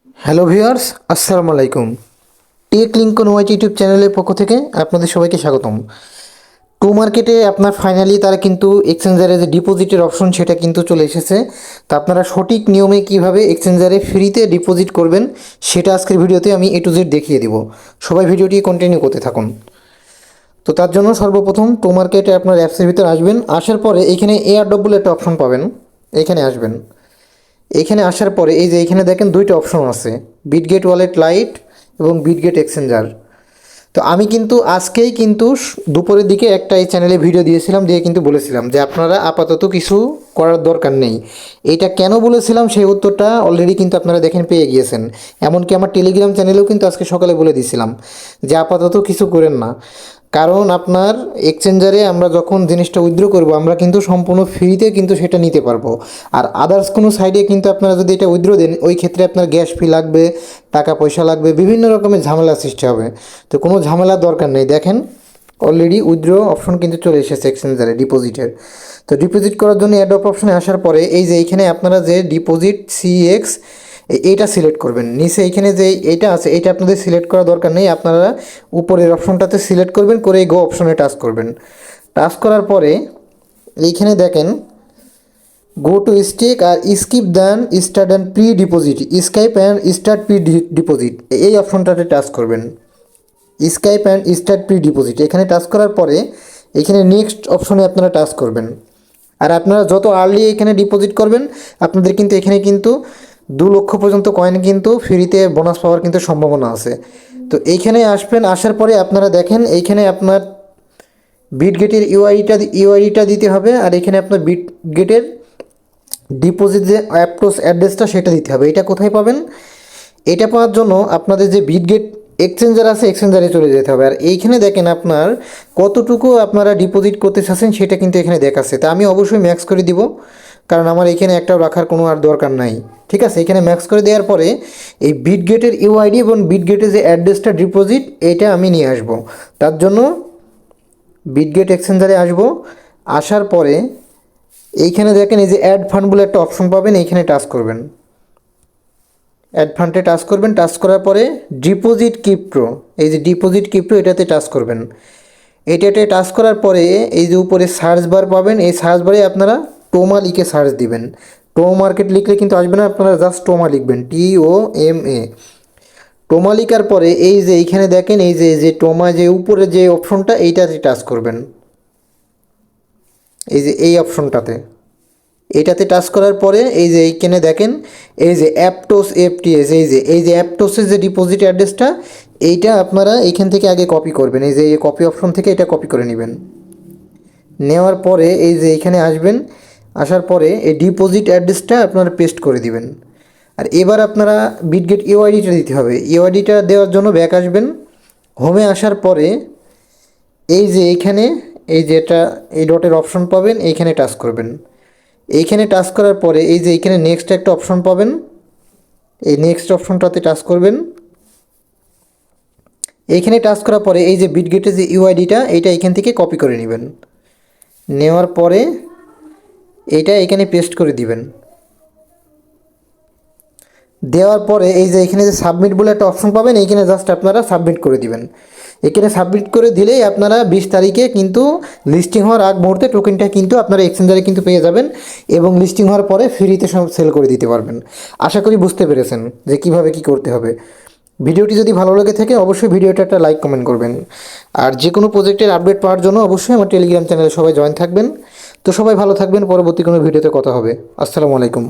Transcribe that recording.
Hello viewers, আসসালামু আলাইকুম। Take Lincoln ওয়াইটি YouTube চ্যানেলের পক্ষ থেকে আপনাদের সবাইকে স্বাগতম। টু মার্কেটে আপনার ফাইনালি তারা কিন্তু এক্সচেঞ্জারে যে ডিপোজিটের অপশন সেটা কিন্তু চলে এসেছে। তো আপনারা সঠিক নিয়মে কিভাবে এক্সচেঞ্জারে ফ্রিতে ডিপোজিট করবেন সেটা আজকের ভিডিওতে আমি A to Z দেখিয়ে দিব। সবাই ভিডিওটি কন্টিনিউ করতে থাকুন। তো তার জন্য সর্বপ্রথম টু মার্কেটে আপনার অ্যাপসের ভিতরে আসবেন। আসার পরে এখানে এয়ার ডব্বল একটা অপশন পাবেন, এখানে আসবেন। এখানে আসার পরে এই যে এখানে দেখেন দুইটা অপশন আছে, বিটগেট ওয়ালেট লাইট এবং বিটগেট এক্সচেঞ্জার। তো আমি কিন্তু আজকেই কিন্তু দুপুরের দিকে একটা এই চ্যানেলে ভিডিও দিয়েছিলাম, দিয়ে কিন্তু বলেছিলাম যে আপনারা আপাতত কিছু করার দরকার নেই। এইটা কেন বলেছিলাম সেই উত্তরটা অলরেডি কিন্তু আপনারা দেখেন পেয়ে গিয়েছেন। এমনকি আমার টেলিগ্রাম চ্যানেলেও কিন্তু আজকে সকালে বলে দিয়েছিলাম যে আপাতত কিছু করেন না। কারণ আপনার এক্সচেঞ্জারে আমরা যখন জিনিসটা উইথড্র করব আমরা কিন্তু সম্পূর্ণ ফ্রিতে কিন্তু সেটা নিতে পারবো। আর আদার্স কোনো সাইডে কিন্তু আপনারা যদি এটা উইথড্র দেন ওই ক্ষেত্রে আপনার গ্যাস ফি লাগবে, টাকা পয়সা লাগবে, বিভিন্ন রকমের ঝামেলা সৃষ্টি হবে। তো কোনো ঝামেলার দরকার নেই। দেখেন অলরেডি উইথড্র অপশন কিন্তু চলে এসেছে এক্সচেঞ্জারে ডিপোজিটের। তো ডিপোজিট করার জন্য অ্যাড অপশনে আসার পরে এই যে এইখানে আপনারা যে ডিপোজিট CX এইটা সিলেক্ট করবেন। নিচে এইখানে যে এইটা আছে এইটা আপনাদের সিলেক্ট করা দরকার নেই, আপনারা উপরের অপশনটাতে সিলেক্ট করবেন, করে গো অপশনে টাচ করবেন। টাচ করার পরে এইখানে দেখেন গো টু স্টেক আর স্কিপ দেন start and pre deposit, skip and start pre deposit এই অপশনটাতে টাচ করবেন। Skip and start pre deposit এখানে টাচ করার পরে এখানে নেক্সট অপশনে আপনারা টাচ করবেন। আর আপনারা যত আর্লি এখানে ডিপোজিট করবেন আপনাদের কিন্তু এখানে কিন্তু 2 লক্ষ পর্যন্ত কয়েন কিন্তু ফ্রিতে বোনাস পাওয়ার কিন্তু সম্ভাবনা আছে। তো এইখানে আসবেন, আসার পরে আপনারা দেখেন এইখানে আপনার বিটগেটের ইউআইডিটা দিতে হবে, আর এখানে আপনার বিটগেটের ডিপোজিট যে অ্যাপ্রোচ অ্যাড্রেসটা সেটা দিতে হবে। এটা কোথায় পাবেন? এটা পাওয়ার জন্য আপনাদের যে বিটগেট এক্সচেঞ্জার আছে এক্সচেঞ্জারে চলে যেতে হবে। আর এইখানে দেখেন আপনার কতটুকু আপনারা ডিপোজিট করতে চাচ্ছেন সেটা কিন্তু এখানে দেখাচ্ছে। তা আমি অবশ্যই ম্যাক্স করে দিব, কারণ আমার এখানে একটাও রাখার কোনো আর দরকার নাই। ঠিক আছে, এখানে ম্যাক্স করে দেওয়ার পরে এই বিটগেটের ইউআইডি এবং বিটগেটের যে অ্যাড্রেসটা ডিপোজিট এটা আমি নিয়ে আসব। তার জন্য বিটগেট এক্সচেঞ্জারে আসব। আসার পরে এইখানে দেখেন এই যে অ্যাড ফান্ড বলে একটা অপশন পাবেন, এইখানে টাচ করবেন। অ্যাড ফান্ডে টাচ করবেন, টাচ করার পরে ডিপোজিট ক্রিপ্টো, এই যে ডিপোজিট ক্রিপ্টো এটাতে টাচ করবেন। এটাতে টাচ করার পরে এই যে উপরে সার্চ বার পাবেন, এই সার্চ বারে আপনারা টোমা লিখে সার্চ দিবেন। টো মার্কেট লিখলে কিন্তু আসবে না, আপনারা জাস্ট টোমা লিখবেন, TOMA। টোমা লিখার পরে এই যে এইখানে দেখেন এই যে টোমা যে উপরে যে অপশনটা এইটাতে টাচ করবেন, এই যে এই অপশনটাতে এটাতে টাচ করার পরে এই যে এইখানে দেখেন এই যে অ্যাপটোস FTS, এই যে অ্যাপটোসের যে ডিপোজিট অ্যাড্রেসটা এইটা আপনারা এইখান থেকে আগে কপি করবেন। এই যে এই কপি অপশন থেকে এটা কপি করে নেবেন। নেওয়ার পরে এই যে এইখানে আসবেন, আসার পরে এই ডিপোজিট অ্যাড্রেসটা আপনারা পেস্ট করে দিবেন। আর এবার আপনারা বিটগেট ইউআইডিটা দিতে হবে। ইউআইডিটা দেওয়ার জন্য ব্যাক আসবেন। হোমে আসার পরে এই যে এইখানে এই যে এটা এই ডটের অপশন পাবেন, এইখানে টাচ করবেন। এইখানে টাচ করার পরে এই যে এইখানে নেক্সট একটা অপশন পাবেন, এই নেক্সট অপশনটাতে টাচ করবেন। এইখানে টাচ করার পরে এই যে বিটগেটের যে ইউআইডিটা এইটা এখান থেকে কপি করে নেবেন। নেওয়ার পরে এইটা এখানে পেস্ট করে দিবেন। দেওয়ার পরে এই যে এখানে যে সাবমিট বলে একটা অপশন পাবেন, এইখানে জাস্ট আপনারা সাবমিট করে দিবেন। এখানে সাবমিট করে দিলেই আপনারা 20 তারিখে কিন্তু লিস্টিং হওয়ার আগ মুহূর্তে টোকেনটা কিন্তু আপনারা এক্সচেঞ্জারে কিন্তু পেয়ে যাবেন, এবং লিস্টিং হওয়ার পরে ফ্রিতে সব সেল করে দিতে পারবেন। আশা করি বুঝতে পেরেছেন যে কিভাবে কি করতে হবে। ভিডিওটি যদি ভালো লেগে থাকে অবশ্যই ভিডিওটা একটা লাইক কমেন্ট করবেন। আর যে কোনো প্রজেক্টের আপডেট পাওয়ার জন্য অবশ্যই আমার টেলিগ্রাম চ্যানেলে সবাই জয়েন থাকবেন। তো সবাই ভালো থাকবেন, পরবর্তী কোনো ভিডিওতে কথা হবে। আসসালামু আলাইকুম।